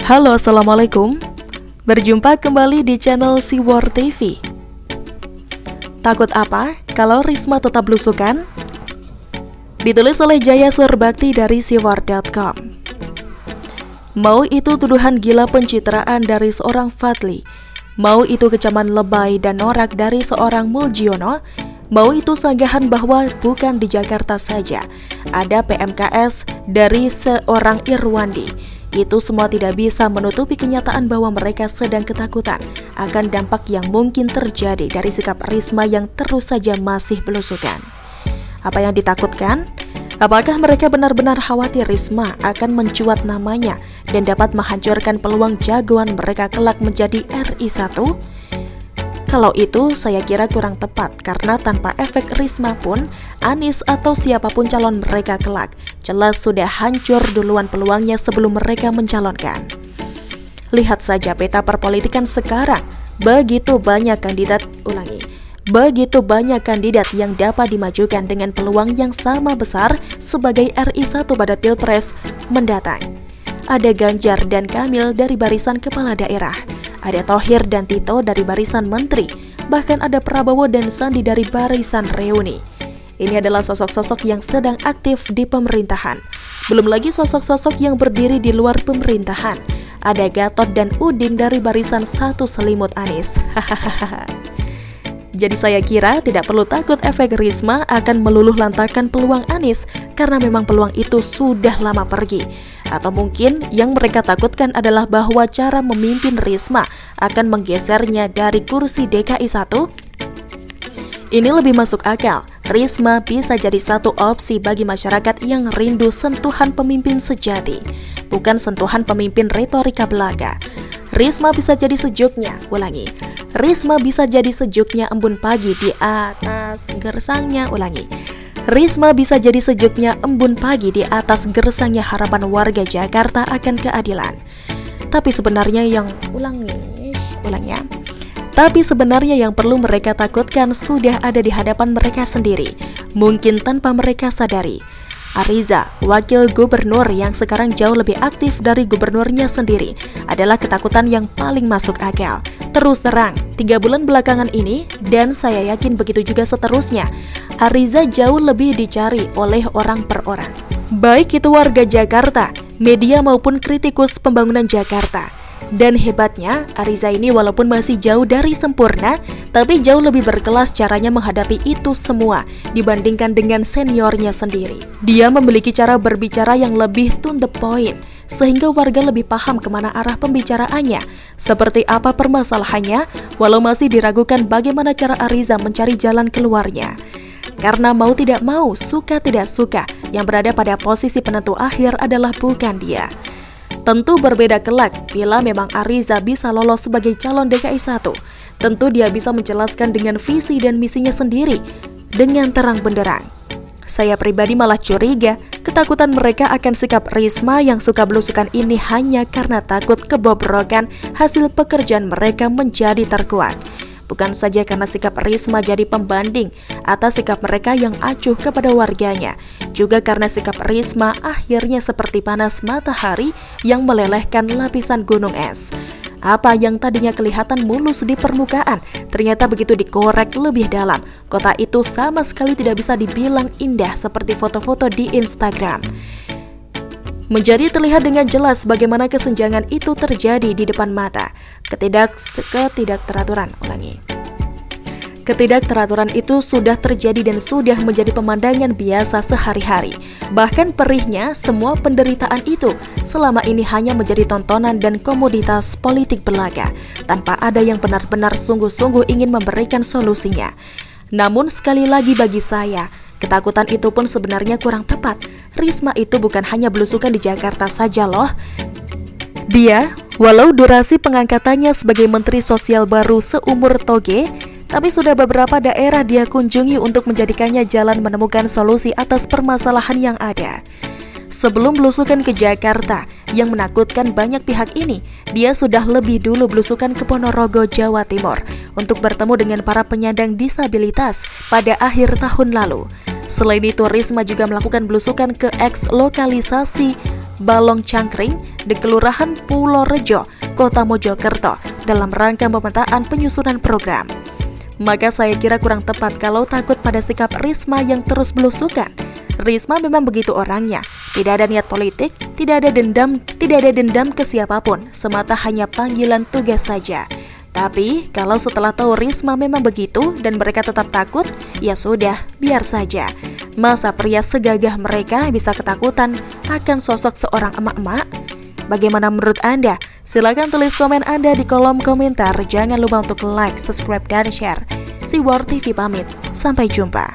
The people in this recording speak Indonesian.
Halo, Assalamualaikum. Berjumpa kembali di channel Siwar TV. Takut apa kalau Risma tetap blusukan? Ditulis oleh Jaya Surbakti dari siwar.com. Mau itu tuduhan gila pencitraan dari seorang Fadli, mau itu kecaman lebay dan norak dari seorang Muljiono, mau itu sanggahan bahwa bukan di Jakarta saja ada PMKS dari seorang Irwandi. Itu semua tidak bisa menutupi kenyataan bahwa mereka sedang ketakutan akan dampak yang mungkin terjadi dari sikap Risma yang terus saja masih belusukan. Apa yang ditakutkan? Apakah mereka benar-benar khawatir Risma akan mencuat namanya dan dapat menghancurkan peluang jagoan mereka kelak menjadi RI1? Kalau itu, saya kira kurang tepat karena tanpa efek Risma pun, Anies atau siapapun calon mereka kelak jelas sudah hancur duluan peluangnya sebelum mereka mencalonkan. Lihat saja peta perpolitikan sekarang, begitu banyak kandidat yang dapat dimajukan dengan peluang yang sama besar sebagai RI1 pada Pilpres mendatang. Ada Ganjar dan Kamil dari barisan kepala daerah, ada Thohir dan Tito dari barisan menteri, bahkan ada Prabowo dan Sandi dari barisan reuni. Ini adalah sosok-sosok yang sedang aktif di pemerintahan. Belum lagi sosok-sosok yang berdiri di luar pemerintahan. Ada Gatot dan Udin dari barisan satu selimut Anies. Jadi saya kira tidak perlu takut efek Risma akan meluluh lantakan peluang Anies karena memang peluang itu sudah lama pergi. Atau mungkin yang mereka takutkan adalah bahwa cara memimpin Risma akan menggesernya dari kursi DKI 1. Ini lebih masuk akal. Risma bisa jadi satu opsi bagi masyarakat yang rindu sentuhan pemimpin sejati, bukan sentuhan pemimpin retorika belaka. Risma bisa jadi sejuknya, Risma bisa jadi sejuknya embun pagi di atas gersangnya, Risma bisa jadi sejuknya embun pagi di atas gersangnya harapan warga Jakarta akan keadilan. Tapi sebenarnya yang perlu mereka takutkan sudah ada di hadapan mereka sendiri, mungkin tanpa mereka sadari. Ariza, wakil gubernur yang sekarang jauh lebih aktif dari gubernurnya sendiri, adalah ketakutan yang paling masuk akal. Terus terang, 3 bulan belakangan ini, dan saya yakin begitu juga seterusnya, Ariza jauh lebih dicari oleh orang per orang. Baik itu warga Jakarta, media maupun kritikus pembangunan Jakarta. Dan hebatnya, Ariza ini walaupun masih jauh dari sempurna, tapi jauh lebih berkelas caranya menghadapi itu semua dibandingkan dengan seniornya sendiri. Dia memiliki cara berbicara yang lebih to the point, sehingga warga lebih paham kemana arah pembicaraannya, seperti apa permasalahannya, walau masih diragukan bagaimana cara Ariza mencari jalan keluarnya. Karena mau tidak mau, suka tidak suka, yang berada pada posisi penentu akhir adalah bukan dia. Tentu berbeda kelak bila memang Ariza bisa lolos sebagai calon DKI 1. Tentu dia bisa menjelaskan dengan visi dan misinya sendiri dengan terang benderang. Saya pribadi malah curiga ketakutan mereka akan sikap Risma yang suka belusukan ini hanya karena takut kebobrokan hasil pekerjaan mereka menjadi terkuat. Bukan saja karena sikap Risma jadi pembanding atas sikap mereka yang acuh kepada warganya, juga karena sikap Risma akhirnya seperti panas matahari yang melelehkan lapisan gunung es. Apa yang tadinya kelihatan mulus di permukaan, ternyata begitu dikorek lebih dalam, kota itu sama sekali tidak bisa dibilang indah seperti foto-foto di Instagram. Menjadi terlihat dengan jelas bagaimana kesenjangan itu terjadi di depan mata. Ketidakteraturan itu sudah terjadi dan sudah menjadi pemandangan biasa sehari-hari. Bahkan perihnya, semua penderitaan itu selama ini hanya menjadi tontonan dan komoditas politik belaka, tanpa ada yang benar-benar sungguh-sungguh ingin memberikan solusinya. Namun sekali lagi bagi saya, ketakutan itu pun sebenarnya kurang tepat. Risma itu bukan hanya belusukan di Jakarta saja loh. Dia, walau durasi pengangkatannya sebagai Menteri Sosial baru seumur toge, tapi sudah beberapa daerah dia kunjungi untuk menjadikannya jalan menemukan solusi atas permasalahan yang ada. Sebelum belusukan ke Jakarta yang menakutkan banyak pihak ini, dia sudah lebih dulu belusukan ke Ponorogo, Jawa Timur untuk bertemu dengan para penyandang disabilitas pada akhir tahun lalu. Selain itu, Risma juga melakukan belusukan ke eks lokalisasi Balong Cangkring di Kelurahan Pulau Rejo, Kota Mojokerto dalam rangka pemetaan penyusunan program. Maka saya kira kurang tepat kalau takut pada sikap Risma yang terus belusukan. Risma memang begitu orangnya, tidak ada niat politik, tidak ada dendam ke siapapun, semata hanya panggilan tugas saja. Tapi kalau setelah tahu Risma memang begitu dan mereka tetap takut, ya sudah, biar saja. Masa pria segagah mereka bisa ketakutan akan sosok seorang emak-emak? Bagaimana menurut Anda? Silahkan tulis komen Anda di kolom komentar. Jangan lupa untuk like, subscribe, dan share. Si War TV pamit. Sampai jumpa.